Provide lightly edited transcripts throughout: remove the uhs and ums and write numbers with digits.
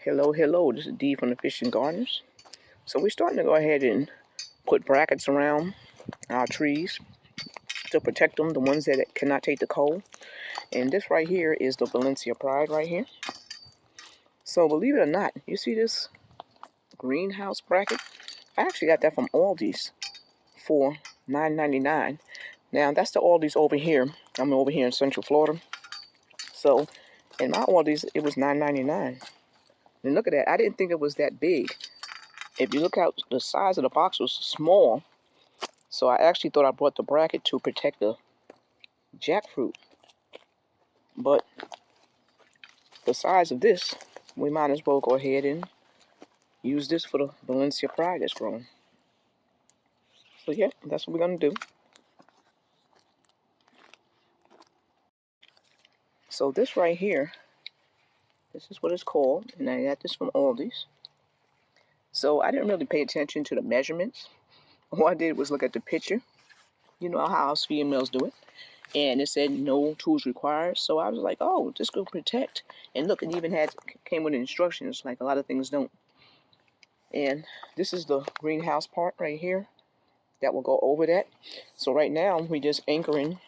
Hello, hello, this is Dee from the Fishing Gardeners. So we're starting to go ahead and put brackets around our trees to protect them, the ones that cannot take the cold. And this right here is the Valencia Pride right here. So believe it or not, you see this greenhouse bracket? I actually got that from Aldi's for $9.99. Now that's the Aldi's over here. I'm over here in Central Florida. So in my Aldi's, it was $9.99. And look at that, I didn't think it was that big. If you look out, the size of the box was small, so I actually thought I brought the bracket to protect the jackfruit. But the size of this, we might as well go ahead and use this for the Valencia Pride that's growing. So yeah, that's what we're going to do. So this right here, this is what it's called, and I got this from Aldi's. So I didn't really pay attention to the measurements. All I did was look at the picture. You know how us females do it. And it said no tools required. So I was like, oh, this could protect. And look, it even came with instructions, like a lot of things don't. And this is the greenhouse part right here that will go over that. So right now, we just anchoring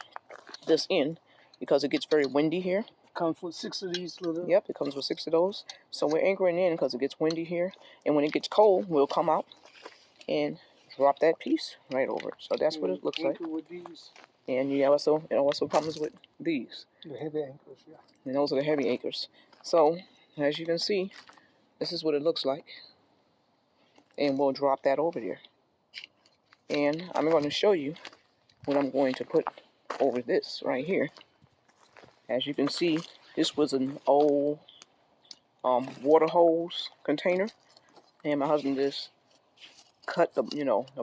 this in because it gets very windy here. Comes with 6 of these little. Yep, it comes with 6 of those. So we're anchoring in because it gets windy here. And when it gets cold, we'll come out and drop that piece right over it. So that's what it looks like. With these. And it also comes with these. The heavy anchors, yeah. And those are the heavy anchors. So, as you can see, this is what it looks like. And we'll drop that over there. And I'm going to show you what I'm going to put over this right here. As you can see, this was an old water hose container. And my husband just cut the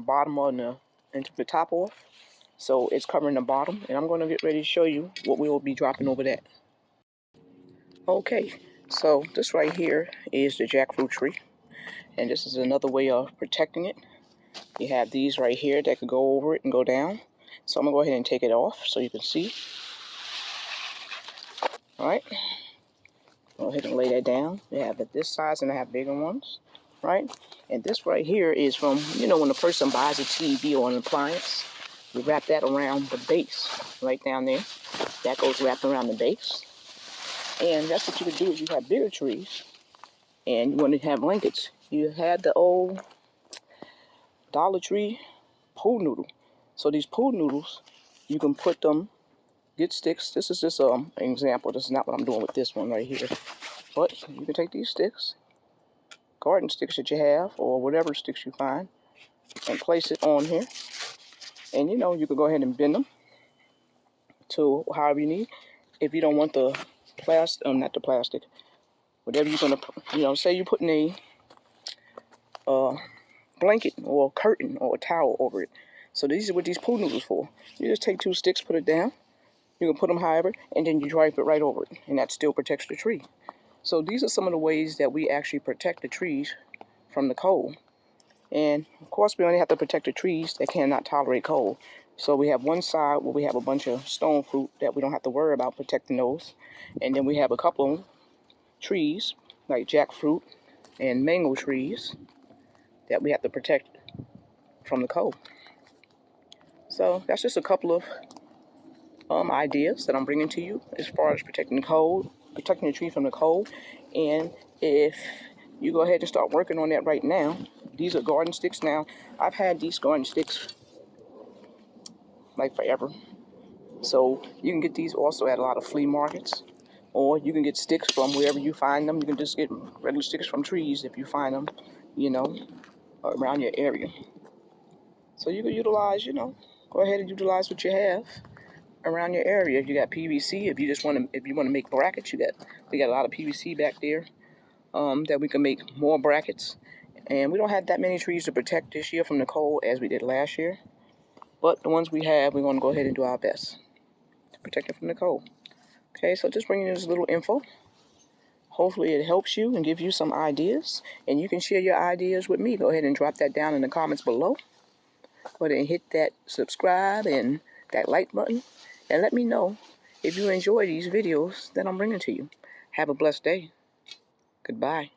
bottom and took the top off. So it's covering the bottom. And I'm going to get ready to show you what we will be dropping over that. Okay, so this right here is the jackfruit tree. And this is another way of protecting it. You have these right here that could go over it and go down. So I'm going to go ahead and take it off so you can see. Alright. Go ahead and lay that down. They have this size and I have bigger ones. Right? And this right here is from, when a person buys a TV or an appliance, you wrap that around the base right down there. That goes wrapped around the base. And that's what you could do if you have bigger trees and you want to have blankets. You had the old Dollar Tree pool noodle. So these pool noodles, you can put them, get sticks. This is just an example. This is not what I'm doing with this one right here. But you can take these sticks, garden sticks that you have, or whatever sticks you find, and place it on here. And you can go ahead and bend them to however you need. If you don't want the plastic, not the plastic, whatever you're going to, say you're putting a blanket or a curtain or a towel over it. So these are what these pool noodles for. You just take 2 sticks, put it down. You can put them however, and then you drape it right over it, and that still protects the tree. So these are some of the ways that we actually protect the trees from the cold. And of course, we only have to protect the trees that cannot tolerate cold. So we have one side where we have a bunch of stone fruit that we don't have to worry about protecting those. And then we have a couple of trees like jackfruit and mango trees that we have to protect from the cold. So that's just a couple of ideas that I'm bringing to you as far as protecting the tree from the cold. And if you go ahead and start working on that right now, these are garden sticks. Now, I've had these garden sticks like forever. So you can get these also at a lot of flea markets, or you can get sticks from wherever you find them. You can just get regular sticks from trees if you find them, around your area. So you can utilize, go ahead and utilize what you have around your area. If you got PVC, if you want to make brackets, we got a lot of PVC back there that we can make more brackets. And we don't have that many trees to protect this year from the cold as we did last year. But the ones we have, we're going to go ahead and do our best to protect it from the cold. Okay, so just bringing you this little info. Hopefully it helps you and gives you some ideas. And you can share your ideas with me. Go ahead and drop that down in the comments below. Go ahead and hit that subscribe and that like button. And let me know if you enjoy these videos that I'm bringing to you. Have a blessed day. Goodbye.